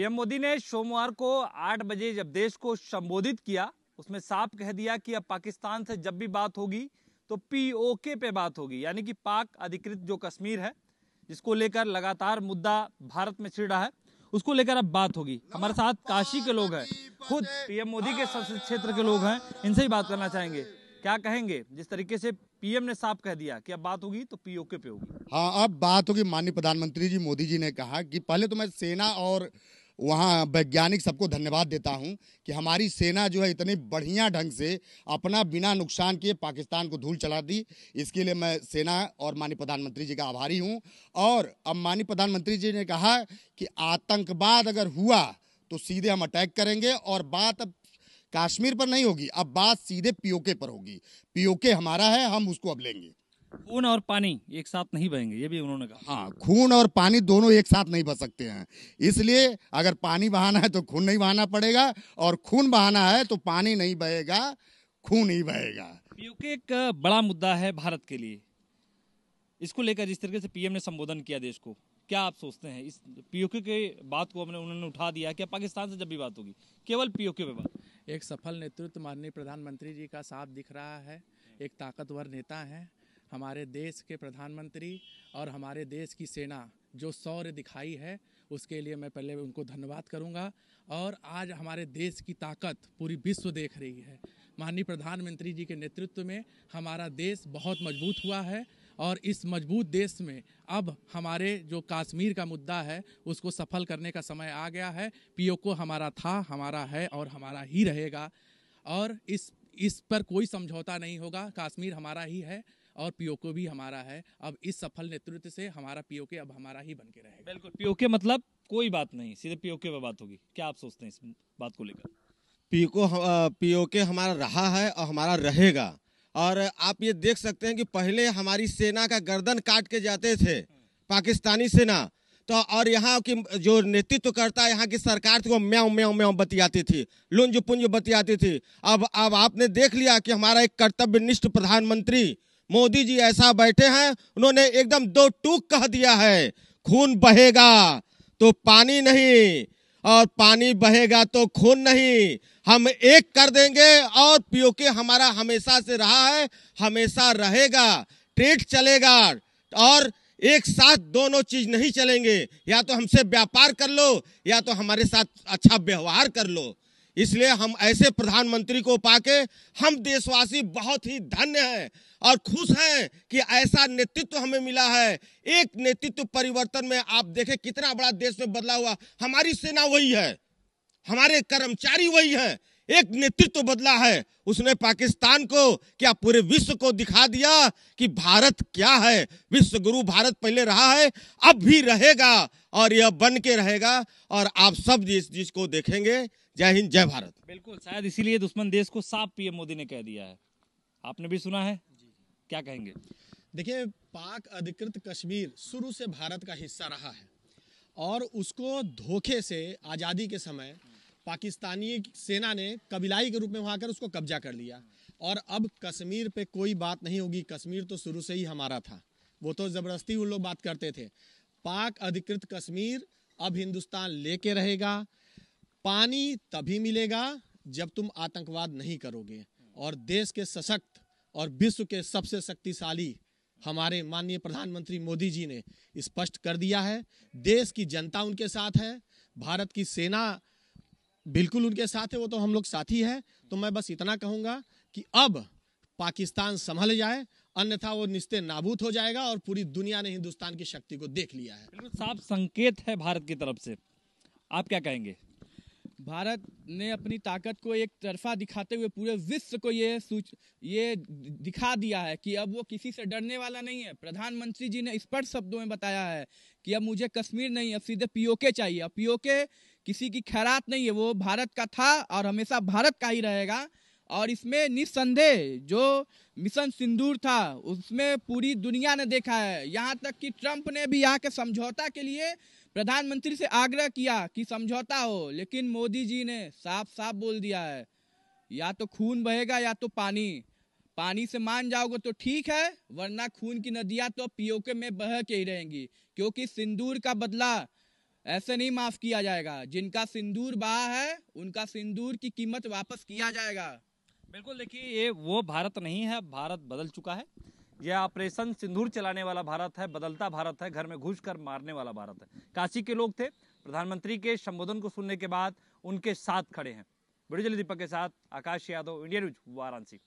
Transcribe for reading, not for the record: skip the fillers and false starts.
PM Modi ने सोमवार को 8 बजे जब देश को संबोधित किया, उसमें साफ कह दिया कि अब पाकिस्तान से जब भी बात होगी तो पीओके पे बात होगी, यानी कि पाक अधिकृत जो कश्मीर है, जिसको लेकर लगातार मुद्दा भारत में छिड़ रहा है, उसको लेकर अब बात होगी। हमारे साथ काशी के लोग हैं, खुद पीएम मोदी के संसदीय क्षेत्र के लोग हैं, इनसे ही बात करना चाहेंगे। क्या कहेंगे जिस तरीके से पीएम ने साफ कह दिया कि अब बात होगी तो पीओके पे होगी? हाँ, अब बात होगी। माननीय प्रधानमंत्री जी मोदी जी ने कहा कि पहले तो मैं सेना और वहाँ वैज्ञानिक सबको धन्यवाद देता हूँ कि हमारी सेना जो है इतनी बढ़िया ढंग से अपना बिना नुकसान किए पाकिस्तान को धूल चला दी। इसके लिए मैं सेना और माननीय प्रधानमंत्री जी का आभारी हूँ। और अब माननीय प्रधानमंत्री जी ने कहा कि आतंकवाद अगर हुआ तो सीधे हम अटैक करेंगे, और बात अब कश्मीर पर नहीं होगी, अब बात सीधे पीओके पर होगी। पीओके हमारा है, हम उसको अब लेंगे। खून और पानी एक साथ नहीं बहेंगे, ये भी उन्होंने कहा। हाँ, खून और पानी दोनों एक साथ नहीं बह सकते हैं, इसलिए अगर पानी बहाना है तो खून नहीं बहाना पड़ेगा, और खून बहाना है तो पानी नहीं बहेगा, खून ही बहेगा। पीओके एक बड़ा मुद्दा है भारत के लिए। इसको लेकर जिस तरीके से पीएम ने संबोधन किया देश को, क्या आप सोचते हैं इस पीओके के बात को उन्होंने उठा दिया कि पाकिस्तान से जब भी बात होगी केवल पीओके पे बात? एक सफल नेतृत्व माननीय प्रधानमंत्री जी का साफ दिख रहा है। एक ताकतवर नेता है हमारे देश के प्रधानमंत्री, और हमारे देश की सेना जो शौर्य दिखाई है उसके लिए मैं पहले उनको धन्यवाद करूंगा। और आज हमारे देश की ताकत पूरी विश्व देख रही है। माननीय प्रधानमंत्री जी के नेतृत्व में हमारा देश बहुत मजबूत हुआ है, और इस मजबूत देश में अब हमारे जो कश्मीर का मुद्दा है उसको सफल करने का समय आ गया है। पीओके हमारा था, हमारा है और हमारा ही रहेगा, और इस पर कोई समझौता नहीं होगा। कश्मीर हमारा ही है और पीओके भी हमारा है। अब इस सफल नेतृत्व से हमारा पीओके अब हमारा ही बन के रहेगा। बिल्कुल, पीओके मतलब कोई बात नहीं, सीधे पीओके पे बात होगी। क्या आप सोचते हैं इस बात को लेकर? पीओके हमारा रहा है और हमारा रहेगा। और आप ये देख सकते हैं कि पहले हमारी सेना का गर्दन काट के जाते थे पाकिस्तानी सेना, तो और यहाँ की जो नेतृत्व करता है यहाँ की सरकार थी वो म्याऊं म्याऊं म्याऊं बतियाती थी, लुंज पुंज बतियाती थी। अब आपने देख लिया कि हमारा एक कर्तव्यनिष्ठ प्रधानमंत्री मोदी जी ऐसा बैठे हैं, उन्होंने एकदम दो टूक कह दिया है, खून बहेगा तो पानी नहीं, और पानी बहेगा तो खून नहीं, हम एक कर देंगे। और पीओके हमारा हमेशा से रहा है, हमेशा रहेगा, ट्रेड चलेगा, और एक साथ दोनों चीज नहीं चलेंगे। या तो हमसे व्यापार कर लो या तो हमारे साथ अच्छा व्यवहार कर लो। इसलिए हम ऐसे प्रधानमंत्री को पाके हम देशवासी बहुत ही धन्य हैं और खुश हैं कि ऐसा नेतृत्व हमें मिला है। एक नेतृत्व परिवर्तन में आप देखें कितना बड़ा देश में बदलाव हुआ। हमारी सेना वही है, हमारे कर्मचारी वही हैं, एक नेतृत्व बदला है, उसने पाकिस्तान को क्या पूरे विश्व को दिखा दिया कि भारत क्या है। विश्व गुरु भारत पहले रहा है, अब भी रहेगा, और यह बन के रहेगा, और आप सब जिसको देखेंगे। जय हिंद, जय भारत। बिल्कुल, शायद इसीलिए दुश्मन देश को साफ पीएम मोदी ने कह दिया है। आपने भी सुना है, क्या कहेंगे? देखिए, पाक अधिकृत कश्मीर शुरू से भारत का हिस्सा रहा है, और उसको धोखे से आज़ादी के समय पाकिस्तानी सेना ने कबीलाई के रूप में वहाँ आकर उसको कब्जा कर लिया। और अब कश्मीर पे कोई बात नहीं होगी, कश्मीर तो शुरू से ही हमारा था, वो तो ज़बरदस्ती उन लोग बात करते थे। पाक अधिकृत कश्मीर अब हिंदुस्तान लेके रहेगा। पानी तभी मिलेगा जब तुम आतंकवाद नहीं करोगे, और देश के सशक्त और विश्व के सबसे शक्तिशाली हमारे माननीय प्रधानमंत्री मोदी जी ने स्पष्ट कर दिया है। देश की जनता उनके साथ है, भारत की सेना बिल्कुल उनके साथ है, वो तो हम लोग साथी है। तो मैं बस इतना कहूँगा कि अब पाकिस्तान संभल जाए, अन्यथा वो निस्ते नाबूद हो जाएगा, और पूरी दुनिया ने हिंदुस्तान की शक्ति को देख लिया है। बिल्कुल साफ संकेत है भारत की तरफ से। आप क्या कहेंगे? भारत ने अपनी ताकत को एक तरफा दिखाते हुए पूरे विश्व को ये दिखा दिया है कि अब वो किसी से डरने वाला नहीं है। प्रधानमंत्री जी ने स्पष्ट शब्दों में बताया है कि अब मुझे कश्मीर नहीं, अब सीधे पीओके चाहिए। अब पीओके किसी की खैरात नहीं है, वो भारत का था और हमेशा भारत का ही रहेगा। और इसमें निस्संदेह जो मिशन सिंदूर था उसमें पूरी दुनिया ने देखा है, यहाँ तक कि ट्रंप ने भी यहाँ के समझौता के लिए प्रधानमंत्री से आग्रह किया कि समझौता हो, लेकिन मोदी जी ने साफ साफ बोल दिया है, या तो खून बहेगा या तो पानी। पानी से मान जाओगे तो ठीक है, वरना खून की नदियां तो पीओके में बह के ही रहेंगी, क्योंकि सिंदूर का बदला ऐसे नहीं माफ किया जाएगा। जिनका सिंदूर बहा है उनका सिंदूर की कीमत वापस किया जाएगा। बिल्कुल, देखिए ये वो भारत नहीं है, भारत बदल चुका है। यह ऑपरेशन सिंदूर चलाने वाला भारत है, बदलता भारत है, घर में घुसकर मारने वाला भारत है। काशी के लोग थे, प्रधानमंत्री के संबोधन को सुनने के बाद उनके साथ खड़े हैं। वीडियो जर्नलिस्ट दीपक के साथ आकाश यादव, इंडिया न्यूज, वाराणसी।